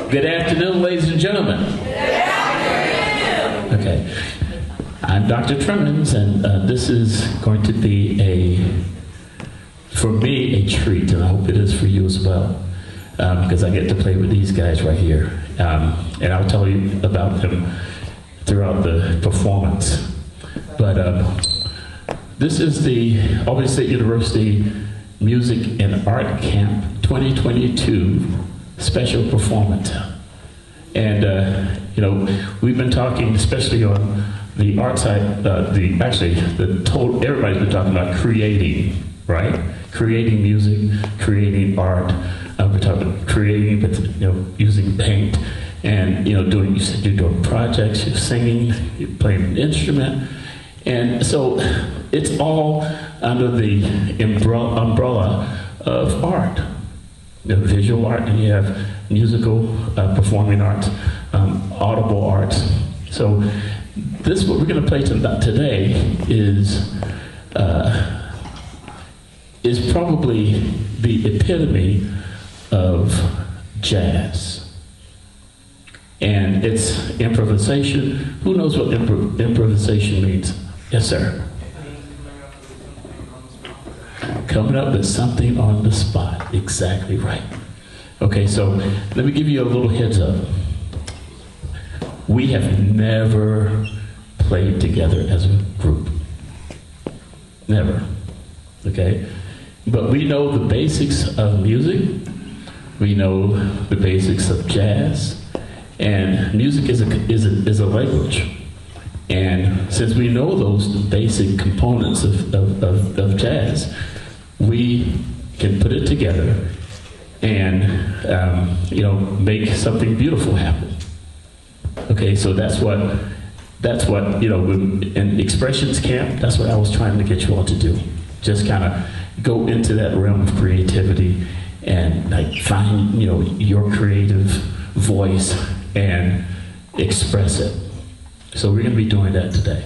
Good afternoon, ladies and gentlemen. Good afternoon. Okay. I'm Dr. Tremmens, and this is going to be for me, a treat, and I hope it is for you as well, because I get to play with these guys right here. And I'll tell you about them throughout the performance. But this is the Albany State University Music and Art Camp 2022 special performance. And, you know, we've been talking, especially on the art side, everybody's been talking about creating, right? Creating music, creating art. We're talking about creating, but, you know, using paint and, you know, you said you're doing projects, you're singing, you're playing an instrument. And so it's all under the umbrella of art. You have visual art, and you have musical, performing arts, audible arts. So this, what we're going to play today is probably the epitome of jazz. And it's improvisation. Who knows what improvisation means? Yes, sir. Coming up with something on the spot. Exactly right. Okay, so let me give you a little heads up. We have never played together as a group. Never. Okay? But we know the basics of music. We know the basics of jazz. And music is a language. And since we know those basic components of jazz, we can put it together and you know, make something beautiful happen. Okay, so that's what you know, in Expressions Camp, that's what I was trying to get you all to do. Just kind of go into that realm of creativity and like find, you know, your creative voice and express it. So we're going to be doing that today.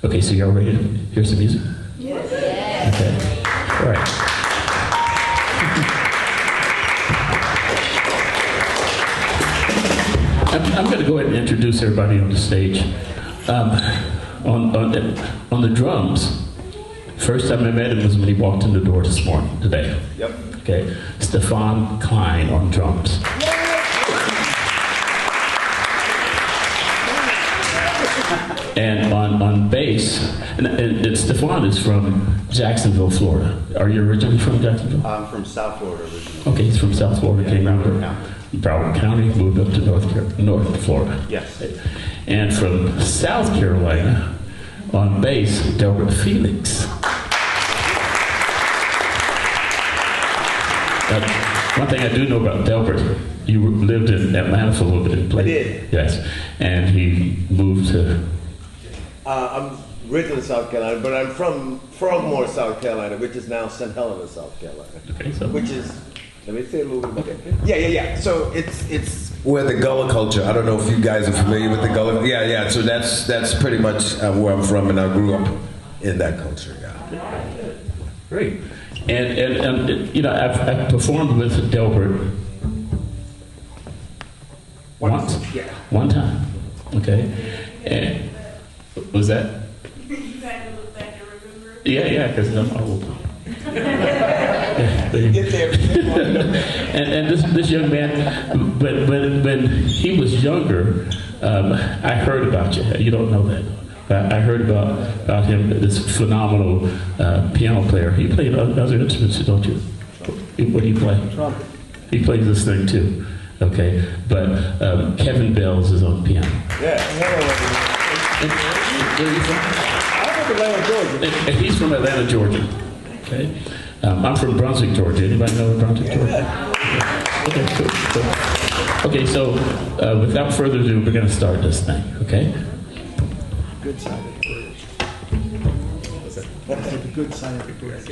Okay, so y'all ready to hear some music? Yes. Okay. All right. I'm going to go ahead and introduce everybody on the stage. On the drums, first time I met him was when he walked in the door this morning, today. Yep. Okay, Stefan Klein on drums. And on bass, and Stefan is from Jacksonville, Florida. Are you originally from Jacksonville? I'm from South Florida originally. Okay, he's from South Florida. Came out of Broward County, moved up to North Florida. Yes. And from South Carolina, on bass, Delberet Felix. One thing I do know about Delberet, you lived in Atlanta for a little bit and played. I did. Yes. And he moved to... I'm originally South Carolina, but I'm from Frogmore, South Carolina, which is now St. Helena, South Carolina. Okay, so... Which is... Let me say a little bit about that. Yeah. So it's where the Gullah culture. I don't know if you guys are familiar with the Gullah. Yeah. So that's pretty much where I'm from, and I grew up in that culture. Yeah. Great. And you know, I've performed with Delberet once. Yeah. One time. Okay. And was that? You had to look back and remember. Yeah, because I'm old. and this young man, but when he was younger, I heard about you. You don't know that. I heard about him, this phenomenal piano player. He played other instruments, don't you? What do you play? Trumpet. He plays this thing too. Okay, but Kevin Bales is on piano. Yeah. Where are you from? I'm from Atlanta, Georgia. And he's from Atlanta, Georgia. Okay. I'm from Brunswick, Georgia. Anybody know Brunswick, Georgia? Okay, cool. Okay, so without further ado, we're going to start this thing, okay? Good side of the bridge. What's that? That's the good side of the bridge.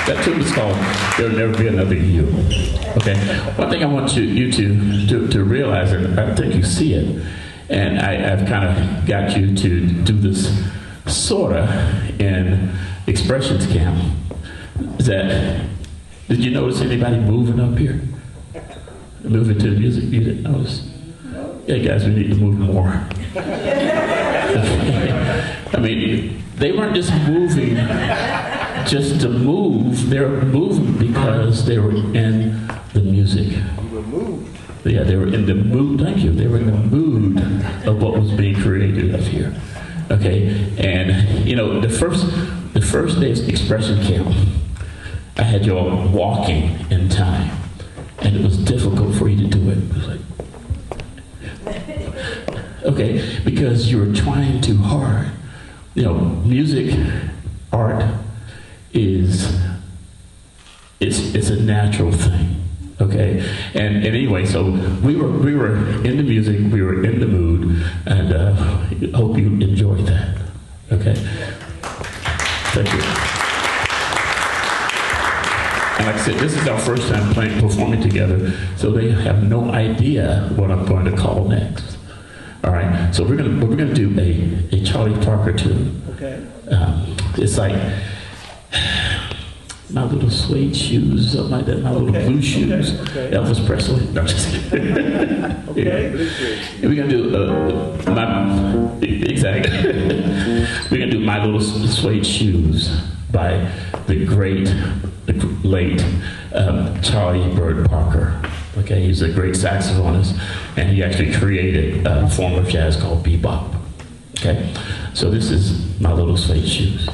That tune is called "There'll Never Be Another You." Okay. One thing I want you to realize, and I think you see it, and I've kind of got you to do this sorta in expressions camp. Is that? Did you notice anybody moving up here? Moving to the music? You didn't notice? Yeah, guys, we need to move more. I mean, they weren't just moving just to move. They were moving because they were in the music. You were moved. Yeah, they were in the mood. Thank you. They were in the mood of what was being created up here. Okay, and you know, the first day's expression camp, I had you all walking in time, and it was difficult for you to do it. It was like, okay, because you were trying too hard. You know, music, art is it's a natural thing. Okay, and anyway, so we were in the music, we were in the mood, and I hope you enjoyed that. Okay, thank you. And like I said, this is our first time performing together, so they have no idea what I'm going to call next. All right, so we're gonna do a Charlie Parker tune. Okay. It's like My Little Suede Shoes, something like that. My Little Blue Shoes. Okay. Elvis Presley. No, I'm just kidding. Okay. Yeah, we're gonna do exactly. We're gonna do My Little Suede Shoes by the late Charlie Bird Parker. Okay, he's a great saxophonist, and he actually created a form of jazz called bebop. Okay, so this is My Little Suede Shoes.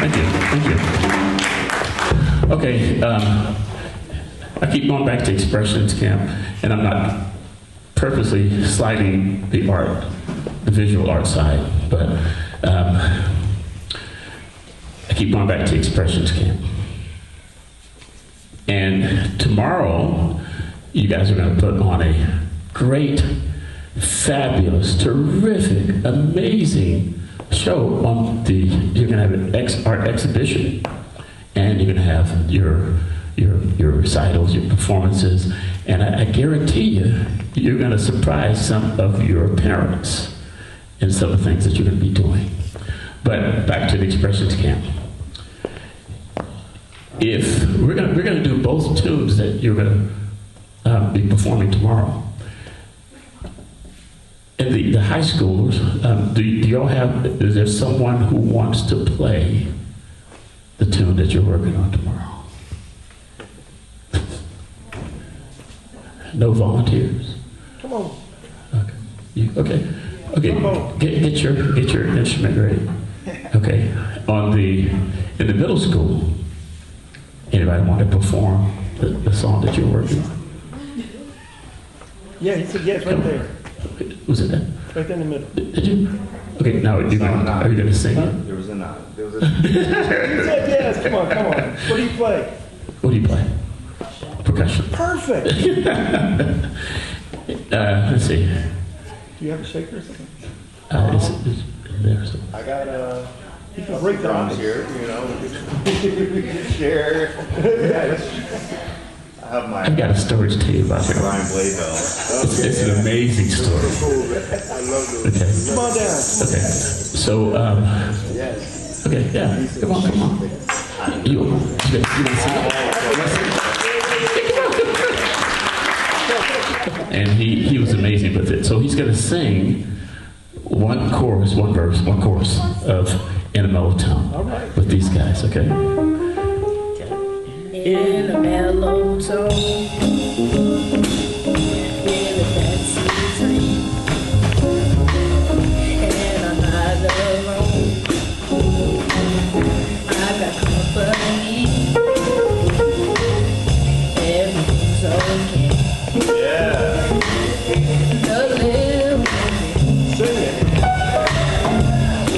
Thank you. Thank you. Okay. I keep going back to expressions camp, and I'm not purposely sliding the art, the visual art side, but I keep going back to expressions camp. And tomorrow, you guys are going to put on a great, fabulous, terrific, amazing show on the, you're going to have an art exhibition, and you're going to have your recitals, your performances, and I guarantee you, you're going to surprise some of your parents in some of the things that you're going to be doing. But back to the expressions camp. If we're going to do both tunes that you're going to be performing tomorrow. In the high schoolers, do y'all have, is there someone who wants to play the tune that you're working on tomorrow? No volunteers? Come on. Okay. Okay. Get your instrument ready. Okay. In the middle school, anybody want to perform the song that you're working on? Yeah, he said yes right there. Was it that? Right there in the middle. Did you? Okay, now are you going to sing it? There was a nod. There was a He said yes, come on. What do you play? What do you play? Percussion. Perfect. Let's see. Do you have a shaker or something? It's there. So. I got You can break the drums ice. here, you know. We can share. I have my I've got a story to tell you about here. Brian Blavel. It's an amazing story. I love those. Okay. Come on down. Okay. So, Yes. okay, yeah. Come on. You want to sing it? And he was amazing with it. So he's going to sing one chorus, one verse, one chorus of In a Mellow Tone with these guys, okay? In a mellow tone, in a fancy dream, and I'm not alone. I got company, everything's okay. Yeah. The little Sing it.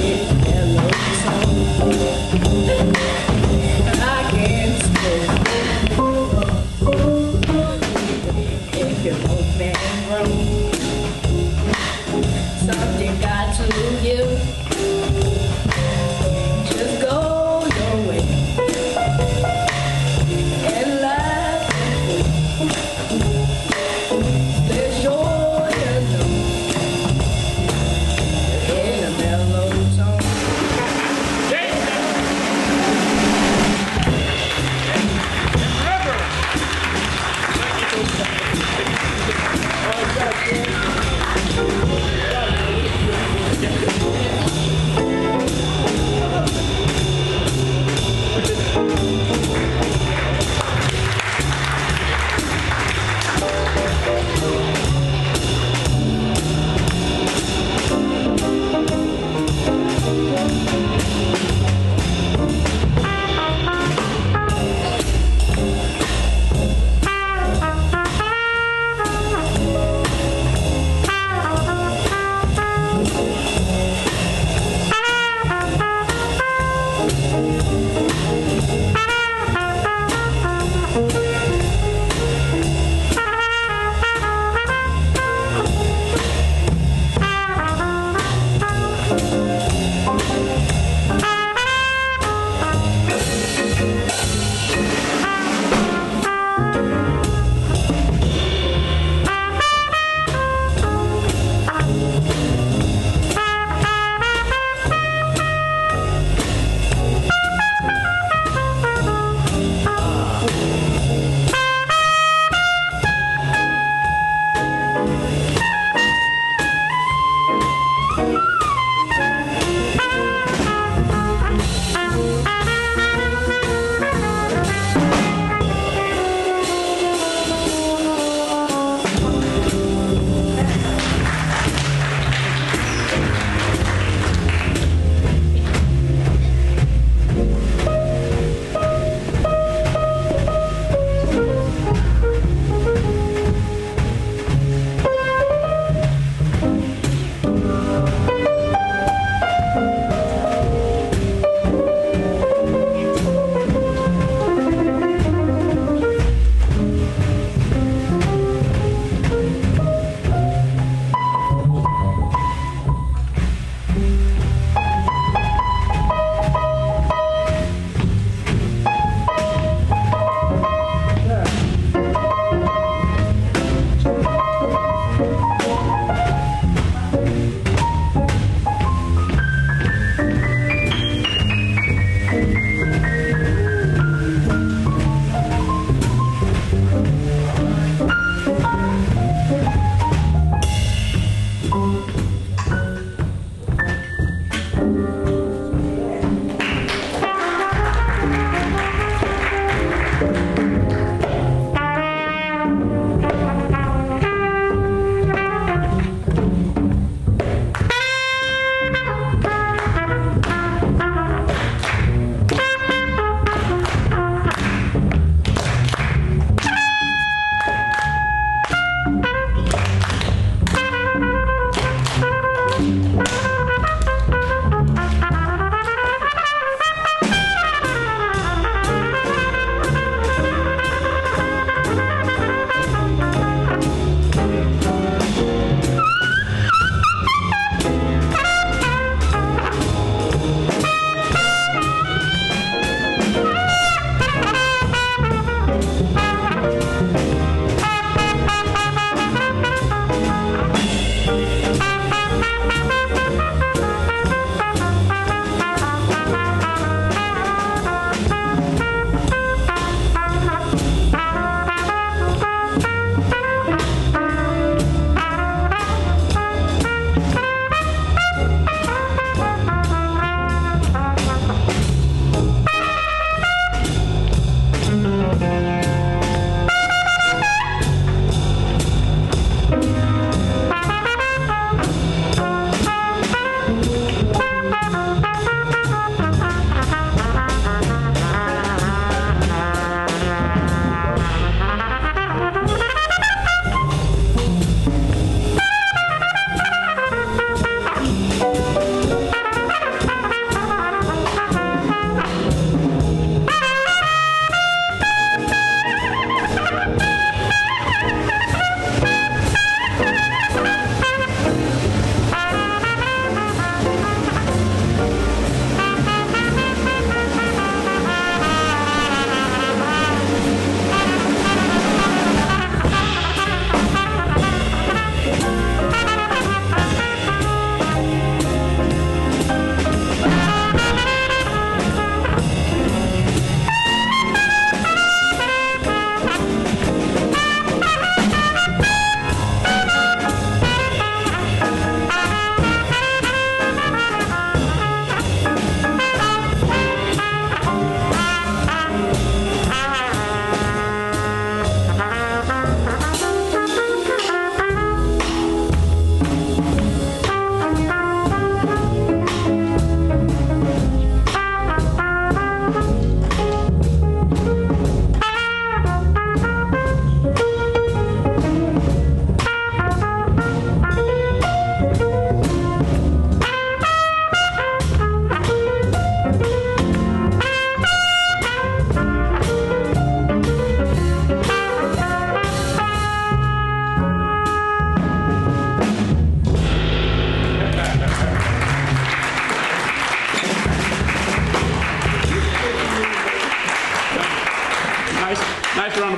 in a mellow tone, I can't spell. If you're both man wrong, something got to give. Just go your way and laugh. There's joy in a mellow tone.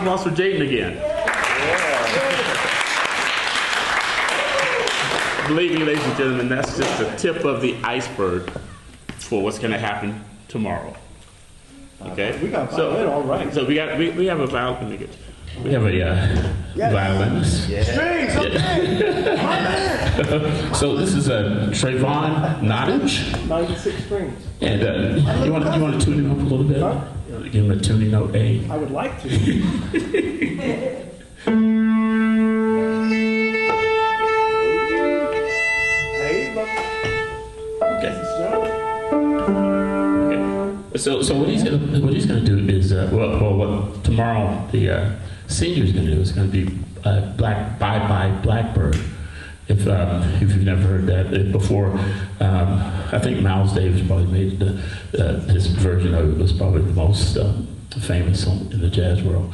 applause for Jaden again. Believe me, ladies and gentlemen, that's just the tip of the iceberg for what's going to happen tomorrow. Okay. We got a violin, all right. So we have a violin. We have a violinist. Strings, okay. So this is a Trayvon Nottage. 96 strings. And you want to tune him up a little bit? Huh? Give him a tuning note A. I would like to. Okay. So what he's gonna do is what tomorrow the senior's gonna do is gonna be Bye Bye Blackbird. If you've never heard that before, I think Miles Davis probably made his version of it was probably the most famous song in the jazz world.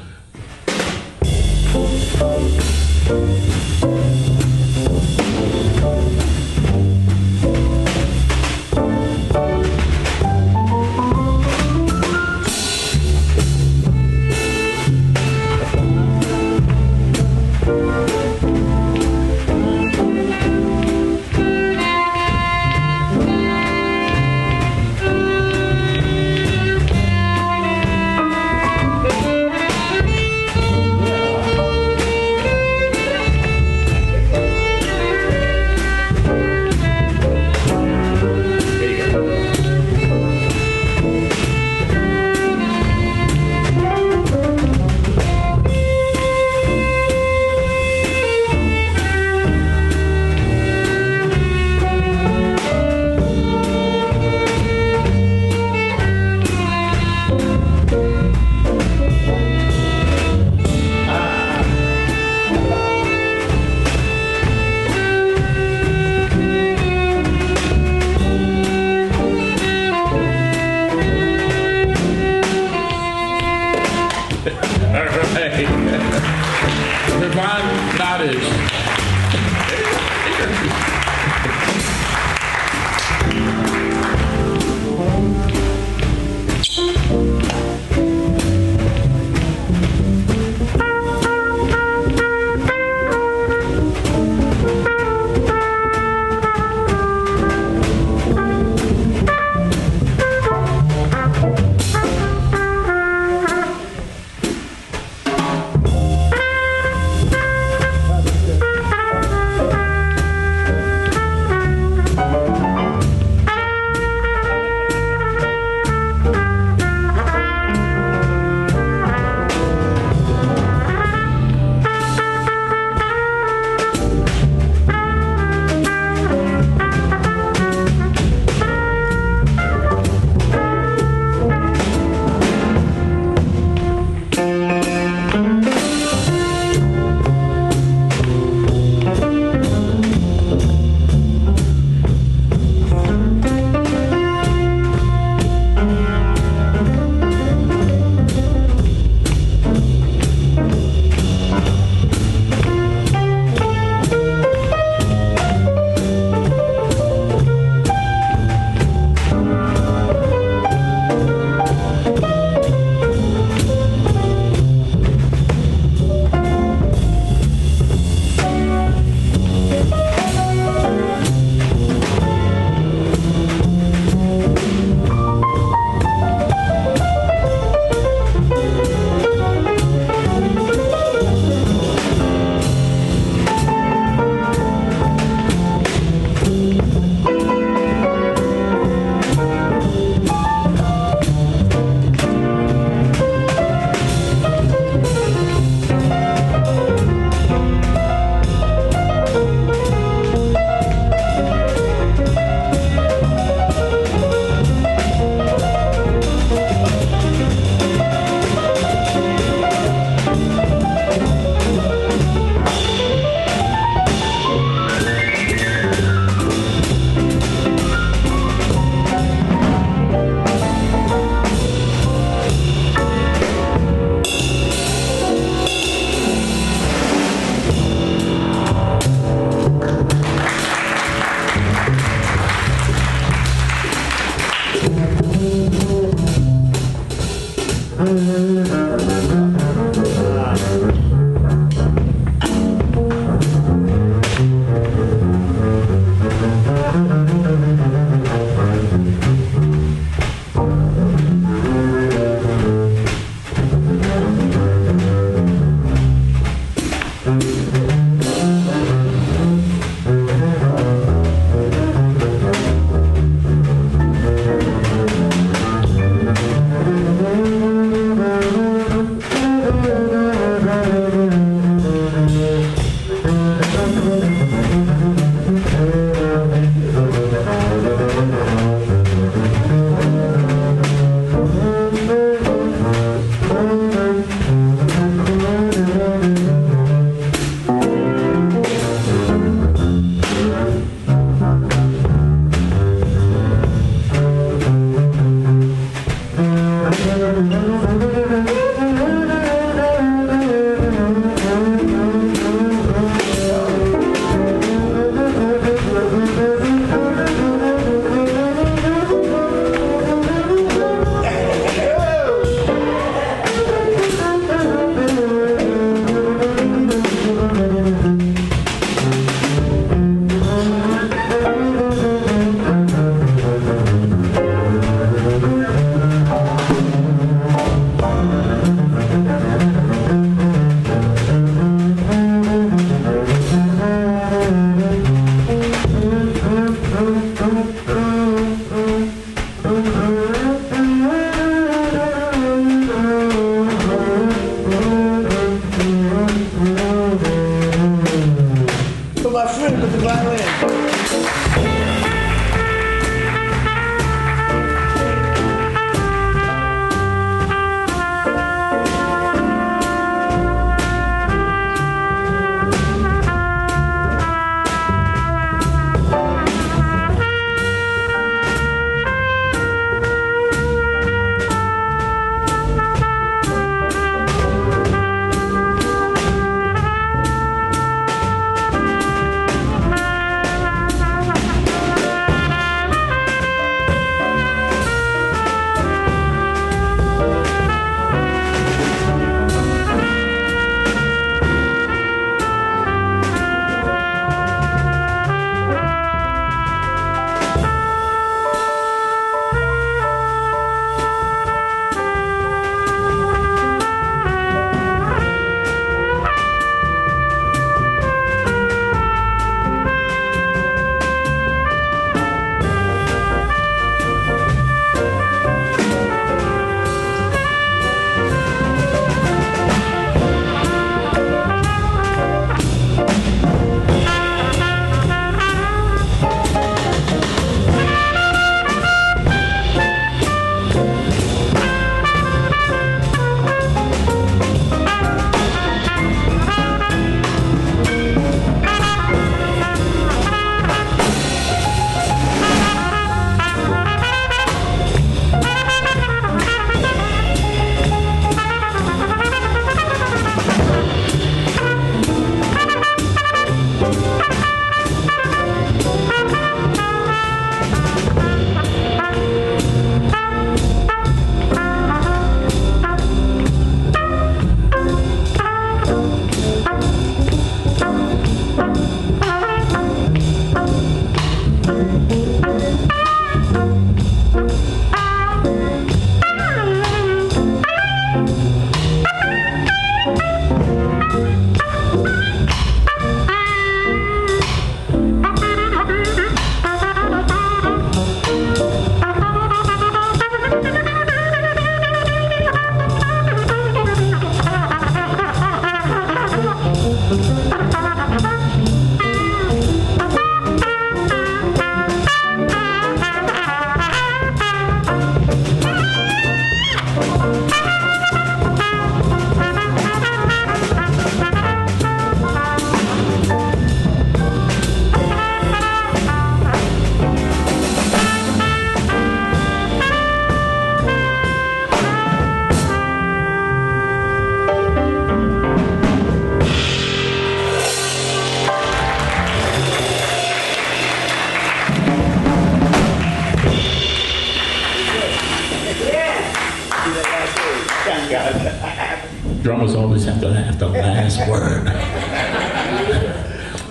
Drummers always have the last word.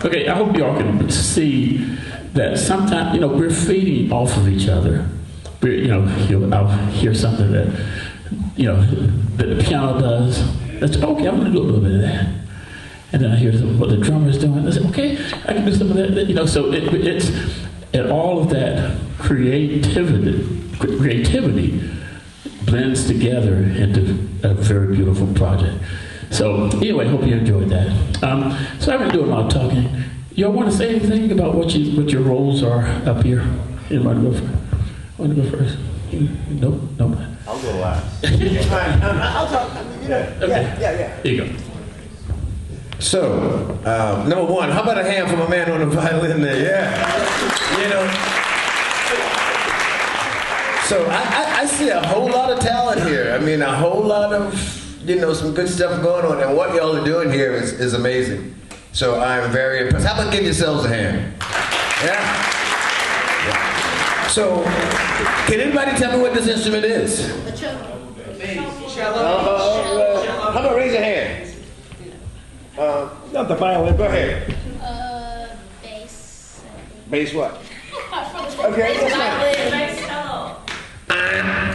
Okay, I hope y'all can see that sometimes, we're feeding off of each other. I'll hear something that, that the piano does. That's okay, I'm going to do a little bit of that. And then I hear what the drummer's doing. I say, okay, I can do some of that. So it's and all of that creativity blends together into a very beautiful project. So anyway, hope you enjoyed that. So I've been doing a lot of talking. Y'all want to say anything about what your roles are up here? Anybody want to go first? Nope. I'll go last. I'll talk. Okay. Yeah. Here you go. So, number one, how about a hand for my man on the violin there? Yeah. So I see a whole lot of talent here. I mean, a whole lot of, some good stuff going on. And what y'all are doing here is amazing. So I'm very impressed. How about give yourselves a hand? Yeah. So, can anybody tell me what this instrument is? How about raise your hand? Not the violin. Go ahead. Bass. Bass what? Okay, that's fine.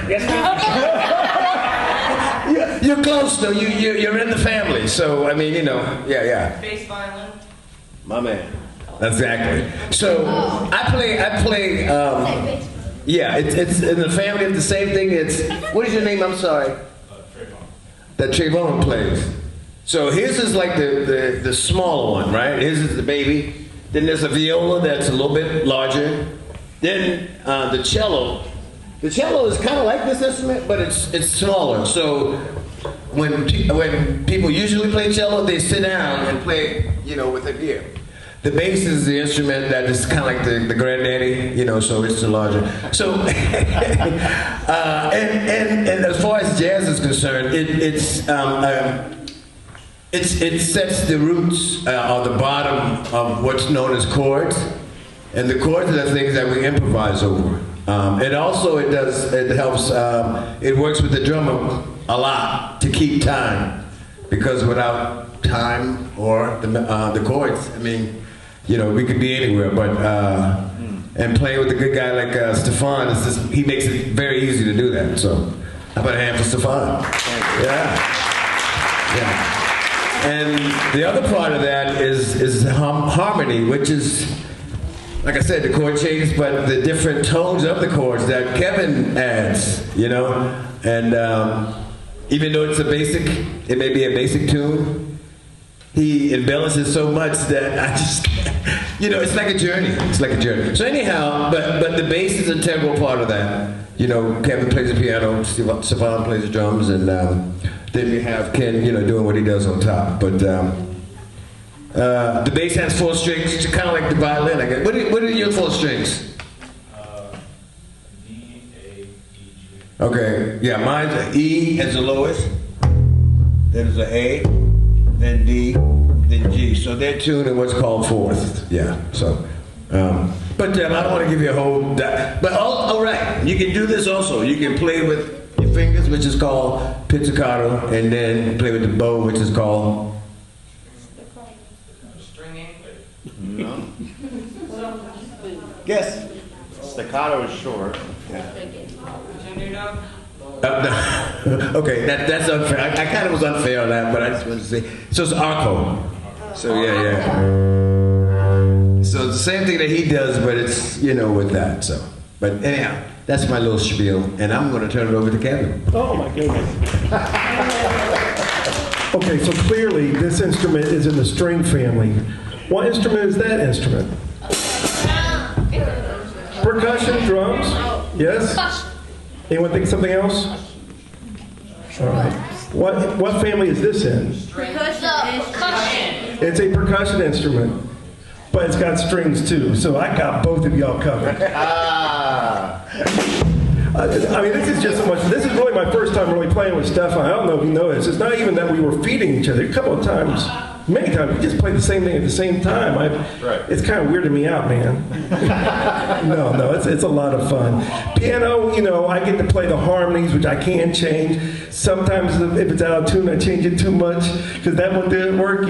Yes, ma'am. You're close though. You're in the family. So I mean, yeah. Bass violin. My man. Exactly. So I play. Yeah, it's in the family. It's the same thing. It's what is your name? I'm sorry. That Trayvon plays. So his is like the smaller one, right? His is the baby. Then there's a viola that's a little bit larger. Then the cello. The cello is kind of like this instrument, but it's smaller. So when people usually play cello, they sit down and play, with their gear. The bass is the instrument that is kind of like the granddaddy, so it's the larger. So, and as far as jazz is concerned, it sets the roots or the bottom of what's known as chords, and the chords are the things that we improvise over. And also it helps. It works with the drummer a lot to keep time, because without time or the chords, I mean, we could be anywhere. But and playing with a good guy like Stefan, he makes it very easy to do that. So how about a hand for Stefan? Yeah. And the other part of that is harmony, which is, like I said, the chord changes, but the different tones of the chords that Kevin adds, and even though it may be a basic tune, he embellishes so much that I just, it's like a journey. It's like a journey. So anyhow, but the bass is an integral part of that. Kevin plays the piano, Stefan plays the drums, and then we have Ken, doing what he does on top. But the bass has 4 strings, it's kind of like the violin, I guess. What are your 4 strings? D, A, E, G. Okay, yeah, mine's an E as the lowest, then it's an A, then D, then G. So they're tuned in what's called 4th. Yeah, so. But I don't want to give you a whole. But all right, you can do this also. You can play with your fingers, which is called pizzicato, and then play with the bow, which is called. Stringing. No. Guess. Staccato is short. Okay, that's unfair. I kind of was unfair on that, but I just wanted to say. So it's arco. So yeah. So it's the same thing that he does, but it's with that. So, but anyhow, that's my little spiel, and I'm going to turn it over to Kevin. Oh my goodness. Okay, so clearly this instrument is in the string family. What instrument is that instrument? Percussion, drums? Yes? Anyone think something else? All right. What family is this in? Percussion. It's a percussion instrument, but it's got strings too. So I got both of y'all covered. I mean, this is just so much. This is really my first time really playing with Stefan. I don't know if you know this. It's not even that we were feeding each other. A couple of times many times we just play the same thing at the same time. Right. It's kind of weirding me out, man. No, it's a lot of fun. Piano, I get to play the harmonies, which I can change. Sometimes if it's out of tune, I change it too much because that one didn't work,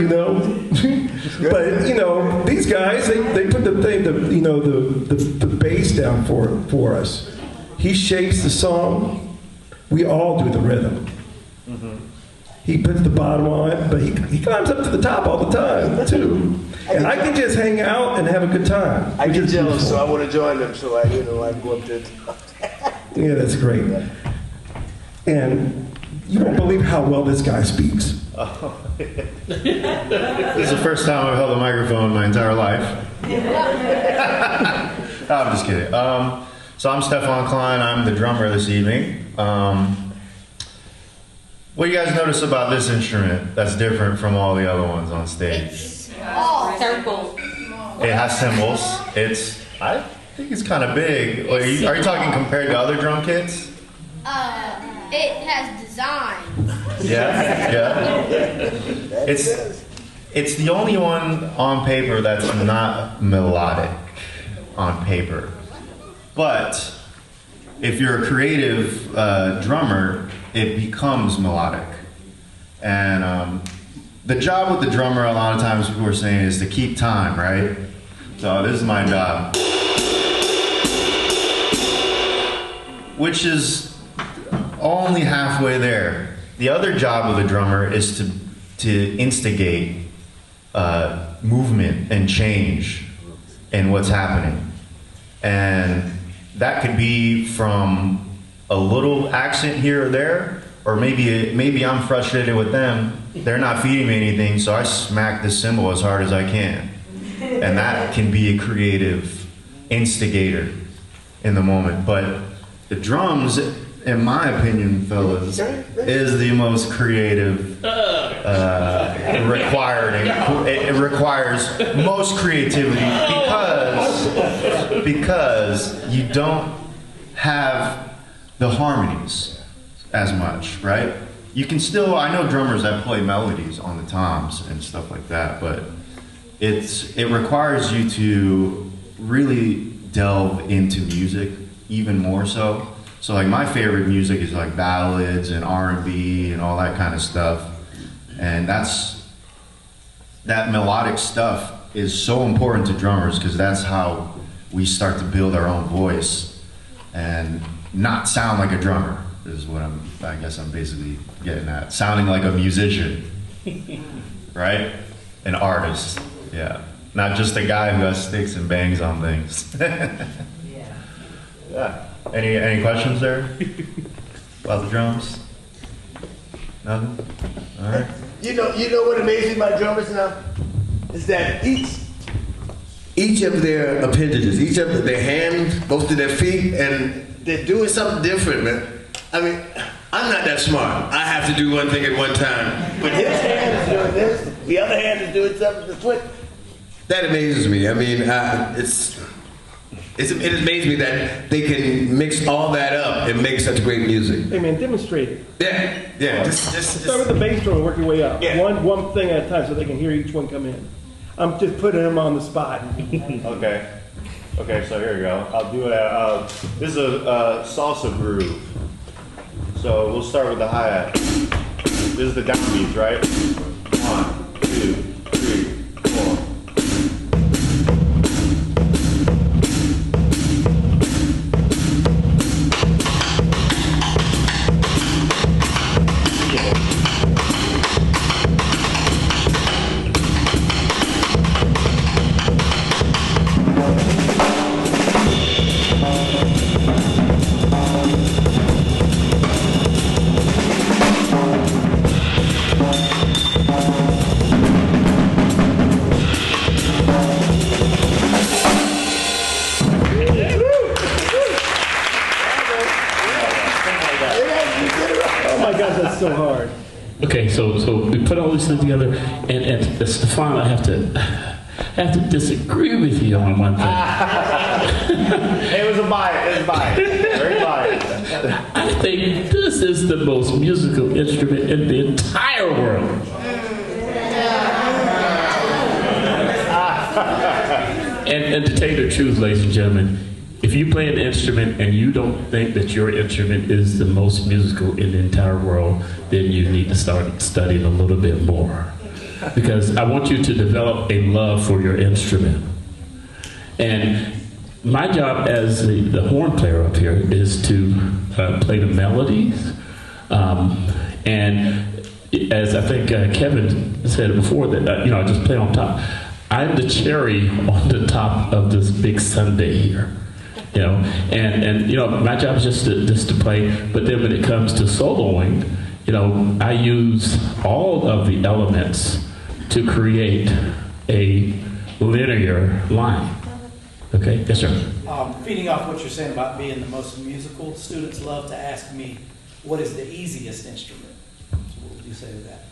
But these guys, they put the thing, the bass down for us. He shapes the song. We all do the rhythm. He puts the bottom on it, but he climbs up to the top all the time, too. And I can just hang out and have a good time. I get jealous, so I want to join them, so I go up there. Yeah, that's great. And you won't believe how well this guy speaks. This is the first time I've held a microphone in my entire life. No, I'm just kidding. So I'm Stefan Klein. I'm the drummer this evening. What do you guys notice about this instrument that's different from all the other ones on stage? Circle. It has cymbals. I think it's kind of big. Are you talking compared to other drum kits? It has design. Yeah. It's the only one on paper that's not melodic on paper. But if you're a creative drummer, it becomes melodic. And the job with the drummer, a lot of times people are saying, is to keep time, right? So this is my job. Which is only halfway there. The other job of the drummer is to instigate movement and change in what's happening. And that could be from a little accent here or there, or maybe I'm frustrated with them. They're not feeding me anything, so I smack the cymbal as hard as I can. And that can be a creative instigator in the moment. But the drums, in my opinion, fellas, is the most creative required. It requires most creativity because you don't have the harmonies as much, right? You can still, I know drummers that play melodies on the toms and stuff like that, but it requires you to really delve into music even more so. So like my favorite music is like ballads and R&B and all that kind of stuff. And that melodic stuff is so important to drummers because that's how we start to build our own voice and not sound like a drummer is what I guess I'm basically getting at. Sounding like a musician, right? An artist, yeah. Not just a guy who has sticks and bangs on things. Yeah. Any questions there about the drums? Nothing? All right. You know what amazes my drummers now? Is that each of their appendages, each of their hands, both of their feet, and they're doing something different, man. I mean, I'm not that smart. I have to do one thing at one time. But his hand is doing this, the other hand is doing something different. That amazes me. I mean, it amazes me that they can mix all that up and make such great music. Hey man, demonstrate it. Yeah. Start with the bass drum and work your way up. Yeah. One thing at a time so they can hear each one come in. I'm just putting them on the spot. Okay, so here we go. I'll do it. This is a salsa groove. So we'll start with the hi-hat. This is the downbeats, right? 1, 2, 3, 4. So hard. Okay, so we put all these things together, and Stefan, I have to disagree with you on one thing. It was a bias. Very biased. I think this is the most musical instrument in the entire world. And to tell you the truth, ladies and gentlemen, if you play an instrument and you don't think that your instrument is the most musical in the entire world, then you need to start studying a little bit more. Because I want you to develop a love for your instrument. And my job as the horn player up here is to play the melodies. And as I think Kevin said before, that I just play on top. I'm the cherry on the top of this big sundae here. And my job is just to play. But then when it comes to soloing, I use all of the elements to create a linear line. Okay, yes, sir. Feeding off what you're saying about being the most musical, students love to ask me, what is the easiest instrument? So what would you say to that?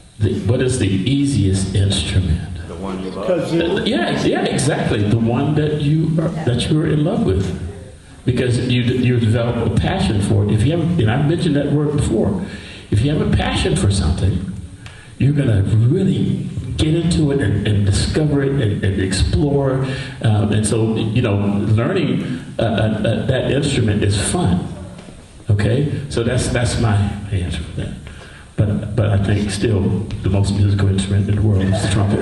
What is the easiest instrument? The one you love. Yeah, exactly. The one that you're in love with, because you develop a passion for it. If you haven't, and I've mentioned that word before, if you have a passion for something, you're gonna really get into it and discover it and explore. And so, learning that instrument is fun. Okay, so that's my answer for that. But I think still the most musical instrument in the world is the trumpet.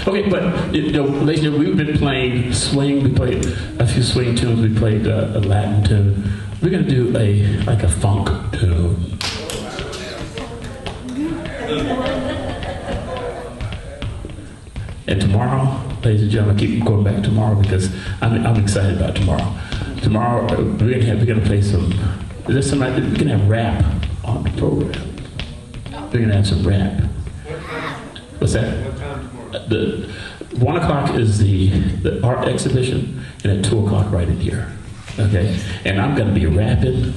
Okay, but ladies and gentlemen, we've been playing swing. We played a few swing tunes. We played a Latin tune. We're gonna do a funk tune. And tomorrow, ladies and gentlemen, I keep going back tomorrow because I'm excited about tomorrow. Tomorrow we're gonna play some. We're gonna have rap on the program. We're gonna have some rap. What's that? The 1 o'clock is the art exhibition, and at 2 o'clock right in here. Okay, and I'm gonna be rapping.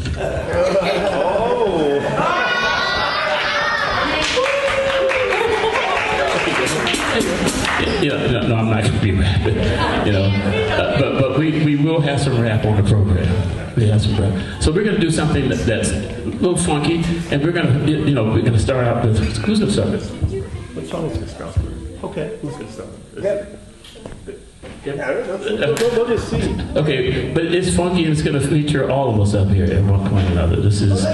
No, I'm not going to be rapping, but we will have some rap on the program. We have some rap. So we're going to do something that's a little funky, and we're going to start out with, who's going to start with? What song is this, Okay, who's going to start? Yeah, I don't know. We'll just see. Okay, but it's funky and it's going to feature all of us up here at one point or another. This is...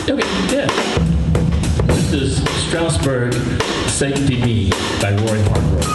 Okay, yeah. This is Strasbourg, Sancti Me by Roy Hargrove.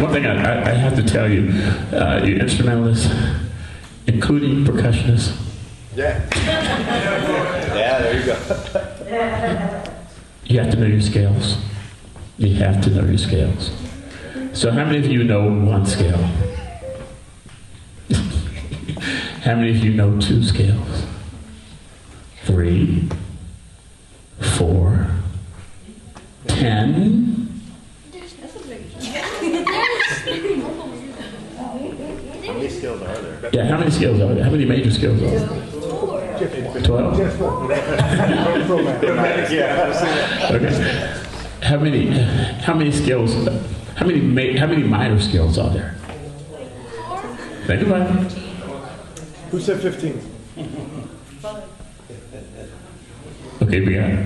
One thing I have to tell you, your instrumentalists, including percussionists. Yeah. Yeah, there you go. You have to know your scales. You have to know your scales. So how many of you know one scale? How many of you know two scales? 3, 4, 10. How many scales are there? Yeah, how many scales are there? How many major scales are there? 12? Okay. How many scales, how many minor scales are there? Think about it. Who said 15? Okay, we got it.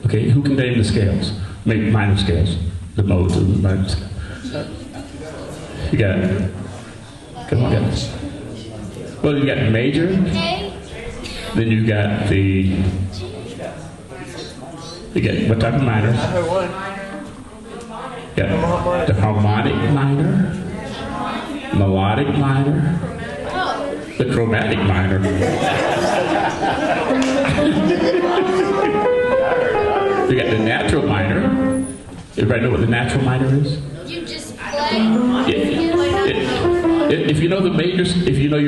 Okay, who can name the scales? Make minor scales. The modes of the minor scales. You got it. Come on, guys. Well, you got major. Then you got what type of minor? Yeah, the harmonic minor, melodic minor, the chromatic minor. You got the natural minor. Everybody know what the natural minor is? You just play. If you know the majors, if you know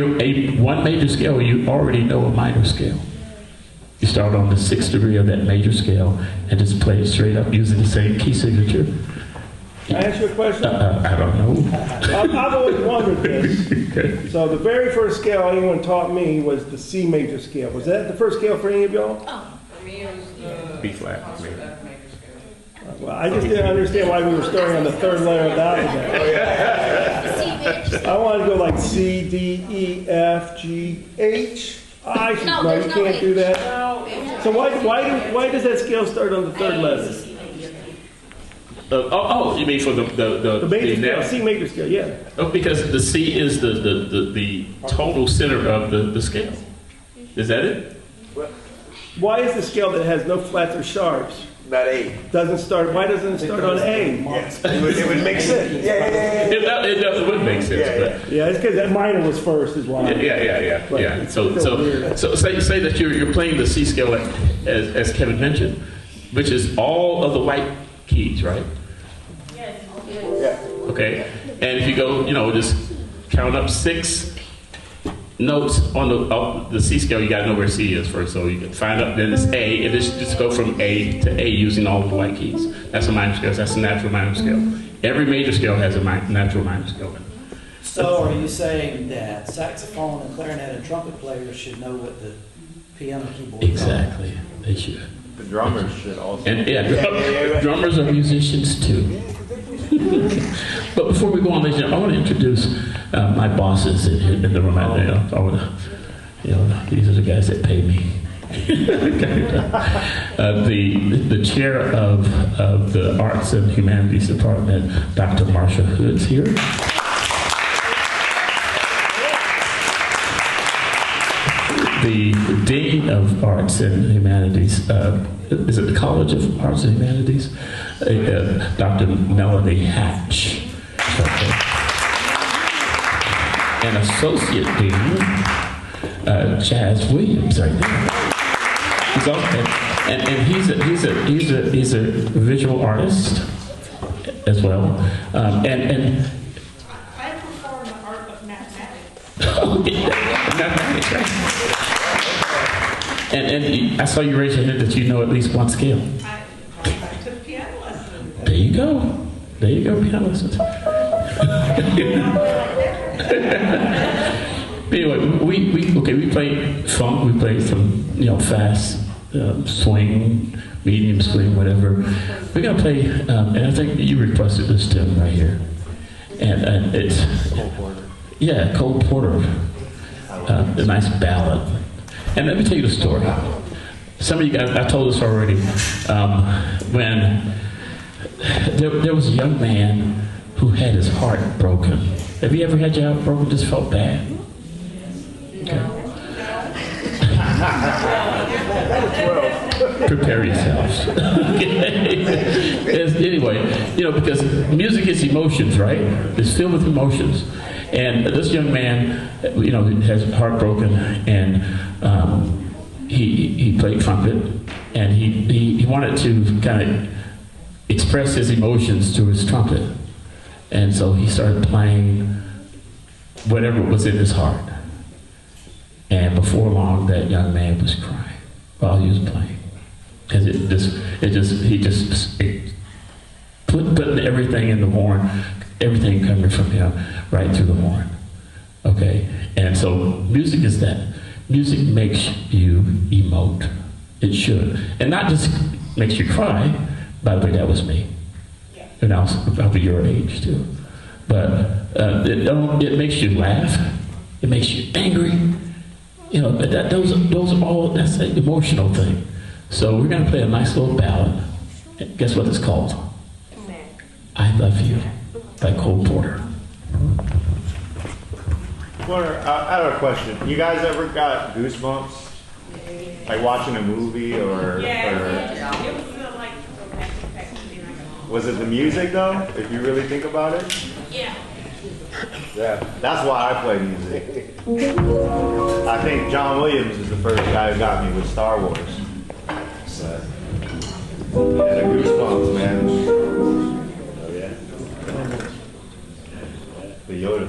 one major scale, you already know a minor scale. You start on the 6th degree of that major scale and just play it straight up using the same key signature. Can I ask you a question? I don't know. I've always wondered this. Okay. So the very first scale anyone taught me was the C major scale. Was that the first scale for any of y'all? B flat. Well, I just didn't understand why we were starting on the 3rd letter of the alphabet. I wanted to go like C, D, E, F, G, H, I. No, you can't do that. So why does that scale start on the 3rd letter? You mean for the major scale, C major scale, yeah. Oh, because the C is the total center of the scale. Is that it? Why is the scale that has no flats or sharps? Not A. Why doesn't it start on A? Yes. It would make sense. Yeah. It would make sense. Yeah, it's because that minor was first is why. Yeah. So say that you're playing the C scale as Kevin mentioned, which is all of the white keys, right? Yes. Yeah. Okay. And if you go, just count up 6 notes on the C scale, you got to know where C is first. So you can find out, then it's A, and just go from A to A using all of the white keys. That's a minor scale. That's a natural minor scale. Every major scale has a natural minor scale. So are you saying that saxophone and clarinet and trumpet players should know what the piano keyboard is? Exactly. They should. The drummers should also. And drummers are musicians too. But before we go on, I want to introduce my bosses in the room. These are the guys that pay me. The chair of the Arts and Humanities Department, Dr. Marsha Hood's here. The Dean of Arts and Humanities, is it the College of Arts and Humanities? Dr. Melody Hatch. And Associate Dean, Chaz Williams, right there. He's a visual artist as well. I perform the art of mathematics. Mathematics, right? And I saw you raise your hand that you know at least one scale. I took piano lessons. There you go, piano lessons. Anyway, we play funk. We play some fast swing, medium swing, whatever. We're gonna play, and I think you requested this tune right here, and it's Cole Porter, a nice ballad. And let me tell you the story. Some of you guys, I told this already. When there was a young man who had his heart broken. Have you ever had your heart broken? Just felt bad. Okay. prepare yourselves. Anyway, because music is emotions, right? It's filled with emotions. And this young man, has heartbroken, and he played trumpet, and he wanted to kind of express his emotions through his trumpet. And so he started playing whatever was in his heart. And before long, that young man was crying while he was playing. Because he putting everything in the horn, everything coming from him right through the horn. Okay? And so music is that. Music makes you emote. It should. And not just makes you cry. By the way, that was me. And I was probably your age too. But it makes you laugh. It makes you angry. Those are all, that's an emotional thing. So we're going to play a nice little ballad. Guess what it's called? I Love You by Cole Porter. Porter, I have a question. You guys ever got goosebumps? Like watching a movie or... Yeah. It was like... Was it the music though, if you really think about it? Yeah. Yeah, that's why I play music. I think John Williams is the first guy who got me with Star Wars. So, yeah, the goosebumps, man. Oh yeah. The Yoda.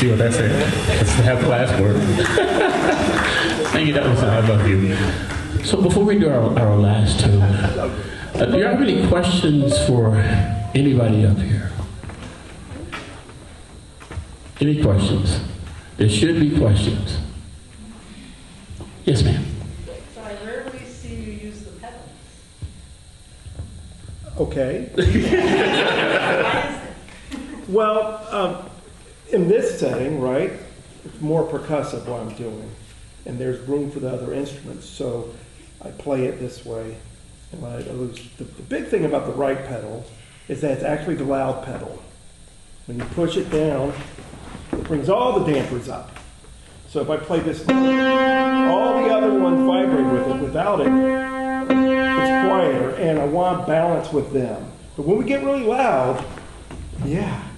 See what that said? Let's have the last word. Thank you, that was I love you. So before we do our last two, do you have any questions for anybody up here? Any questions? There should be questions. Yes, ma'am. So I rarely see you use the pedals. Okay. Why is it? Well, in this setting, right, it's more percussive what I'm doing, and there's room for the other instruments, so I play it this way. And I lose. The big thing about the right pedal is that it's actually the loud pedal. When you push it down, it brings all the dampers up. So if I play this, all the other ones vibrate with it. Without it, it's quieter, and I want balance with them. But when we get really loud, yeah.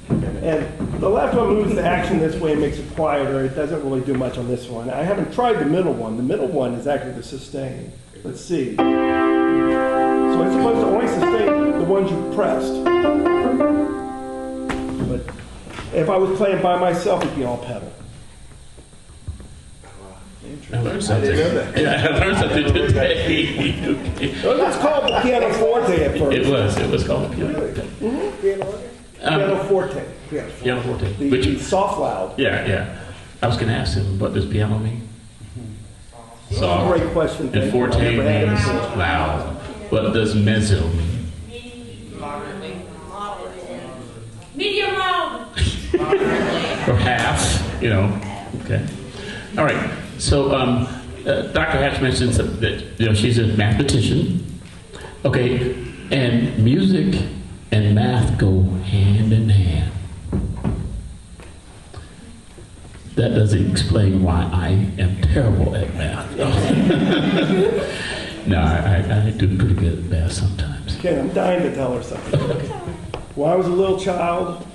And the left one moves the action this way and makes it quieter. It doesn't really do much on this one. I haven't tried the middle one. The middle one is actually the sustain. Let's see. So it's supposed to only sustain the ones you pressed. But if I was playing by myself, it'd be all pedal. I learned something. Yeah, I learned something today. Okay. Well, it's called the pianoforte at first. It was called the pianoforte. Pianoforte. Pianoforte. The soft loud. Yeah. I was going to ask him, what does piano mean? Soft. Great question. And forte means loud. What does mezzo mean? Medium loud. Or half, Okay. All right. So Dr. Hatch mentioned that she's a mathematician. Okay, and music and math go hand in hand. That doesn't explain why I am terrible at math. No, I do pretty good at math sometimes. Okay, I'm dying to tell her something. Okay. When I was a little child,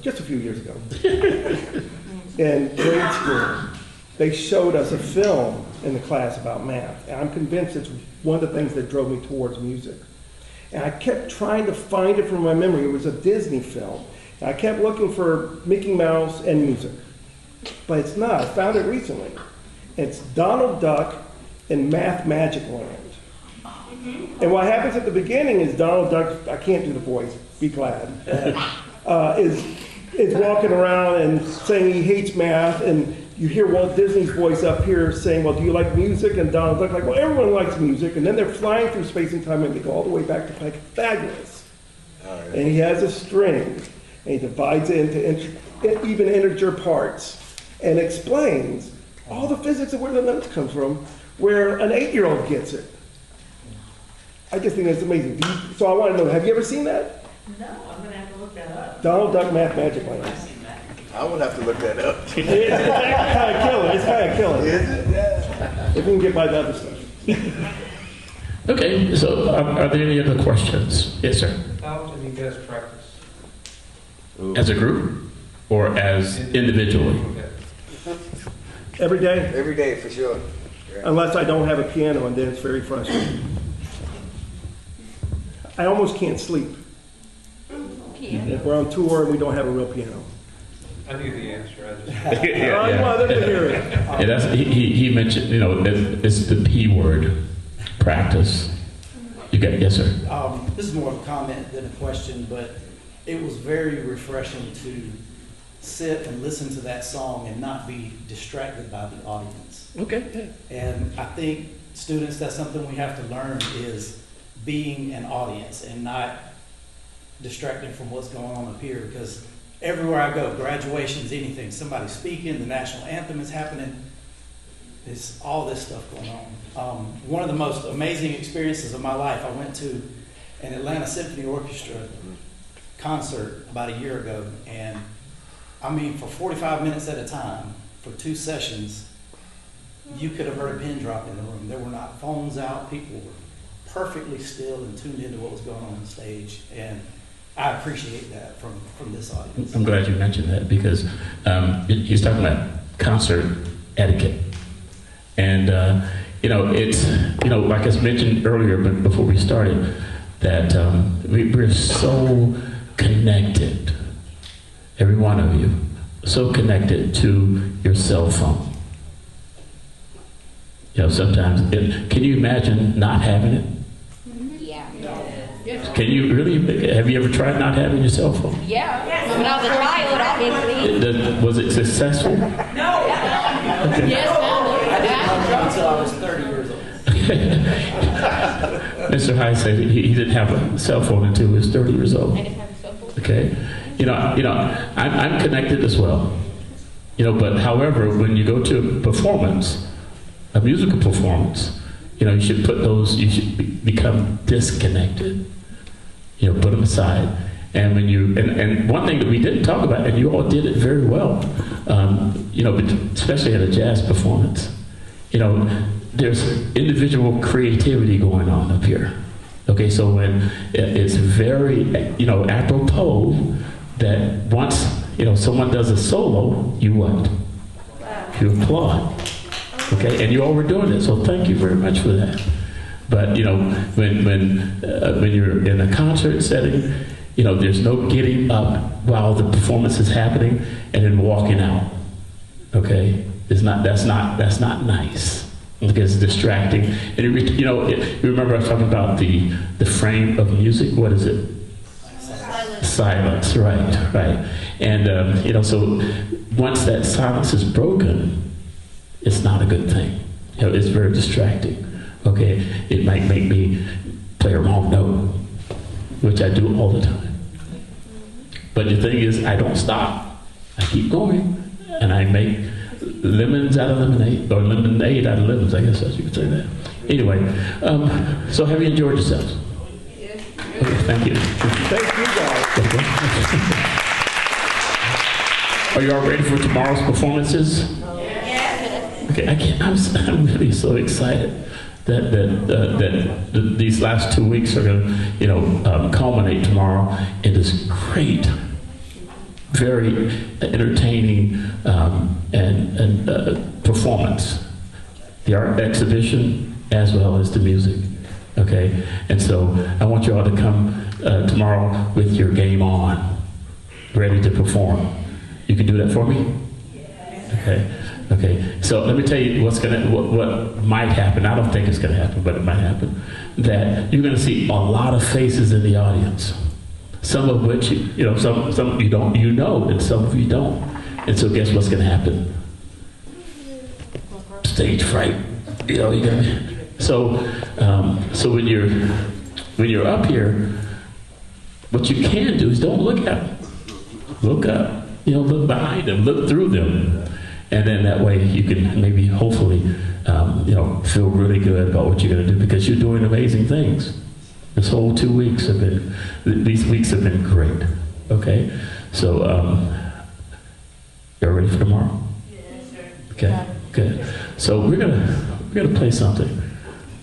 just a few years ago, in grade school, they showed us a film in the class about math. And I'm convinced it's one of the things that drove me towards music. And I kept trying to find it from my memory. It was a Disney film. And I kept looking for Mickey Mouse and music. But it's not. I found it recently. It's Donald Duck in Math Magic Land. And what happens at the beginning is Donald Duck, I can't do the voice, be glad, is walking around and saying he hates math, and you hear Walt Disney's voice up here saying, well, do you like music? And Donald Duck like, well, everyone likes music. And then they're flying through space and time, and they go all the way back to Pythagoras. And he has a string, and he divides it into even integer parts, and explains all the physics of where the notes come from, where an 8-year-old gets it. I just think that's amazing. So I want to know, have you ever seen that? No, I'm going to have to look that up. Donald Duck Math Magic Land. I would have to look that up. It's kind of killer. It's kind of killer. Is it? Yeah. If we can get by the other stuff. Okay, so are there any other questions? Yes, sir. How often do you guys practice? As a group or as individually? Every day. Every day, for sure. Yeah. Unless I don't have a piano, and then it's very frustrating. I almost can't sleep. If we're on tour and we don't have a real piano. I knew the answer. I just. I wanted them to hear it. Yeah, that's, he mentioned, it's the P word, practice. You got, yes, sir. This is more of a comment than a question, but it was very refreshing to sit and listen to that song and not be distracted by the audience. Okay. And I think students, that's something we have to learn is being an audience and not distracted from what's going on up here, because everywhere I go, graduations, anything, somebody's speaking, the national anthem is happening, there's all this stuff going on. One of the most amazing experiences of my life, I went to an Atlanta Symphony Orchestra concert about a year ago, and I mean, for 45 minutes at a time, for 2 sessions, you could have heard a pin drop in the room. There were not phones out, people were perfectly still and tuned into what was going on stage, and I appreciate that from this audience. I'm glad you mentioned that, because he's talking about concert etiquette. And, it's, like I mentioned earlier, but before we started, that we're so connected, every one of you. so connected to your cell phone. You know, sometimes, can you imagine not having it? Yeah. Can you really, have you ever tried not having your cell phone? Yeah. When I was a child, obviously. Was it successful? No. Okay. I didn't have one until I was 30 years old. Mr. High said he didn't have a cell phone until he was 30 years old. I didn't have a cell phone. Okay, I'm connected as well. But however, when you go to a performance, a musical performance, you should put those. You should become disconnected. Put them aside. And when and one thing that we didn't talk about, and you all did it very well, especially at a jazz performance, there's individual creativity going on up here. Okay, so when it's very, apropos that once, someone does a solo, you what? You applaud. Okay, and you all were doing it, so thank you very much for that. But, when you're in a concert setting, there's no getting up while the performance is happening and then walking out. Okay, that's not nice. Because it's distracting. And you remember I was talking about the frame of music. What is it? Silence. Right. And so once that silence is broken, it's not a good thing. It's very distracting. Okay, it might make me play a wrong note, which I do all the time. But the thing is, I don't stop. I keep going, and I make lemons out of lemonade, or lemonade out of lemons, I guess you could say that. Anyway, so have you enjoyed yourselves? Yes. Okay, thank you. Thank you, guys. Are you all ready for tomorrow's performances? Yes. Okay, I'm really so excited that these last 2 weeks are going to, culminate tomorrow in this great, very entertaining and performance, the art exhibition as well as the music. Okay, and so I want you all to come tomorrow with your game on, ready to perform. You can do that for me? Okay. So let me tell you what might happen. I don't think it's going to happen, but it might happen. That you're going to see a lot of faces in the audience. Some of which, some you don't, and some of you don't. And so guess what's going to happen? Stage fright. You got me. So when you're up here, what you can do is don't look at them. Look up. Look behind them. Look through them. And then that way you can maybe, hopefully, feel really good about what you're going to do because you're doing amazing things. This whole 2 weeks these weeks have been great. Okay? So, you're ready for tomorrow? Yes, sir. Okay, good. So we're gonna play something.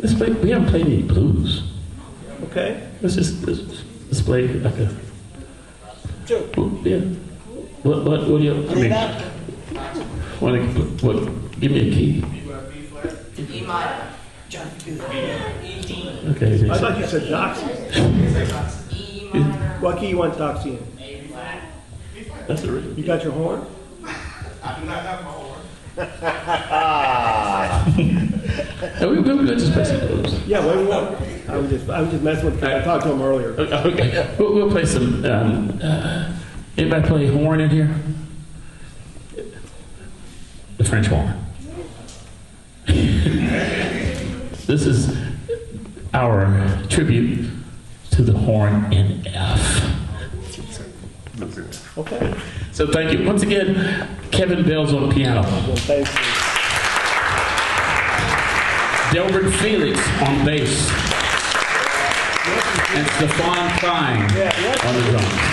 We haven't played any blues. Okay. Let's play like a... Sure. Yeah. What do you... give me a key. E minor. Okay. I thought you said Doxy. What key you want Doxy in? A flat. That's the reason. You got your horn? I do not have my horn. We'll just play some blues. Yeah, what do you want? I was just messing with you. I talked to him earlier. Okay. We'll play some... anybody play horn in here? The French horn. This is our tribute to the horn in F. Okay. So thank you. Once again, Kevin Bales on piano. Well, thank you. Delberet Felix on bass. And Stefan Klein on the drums.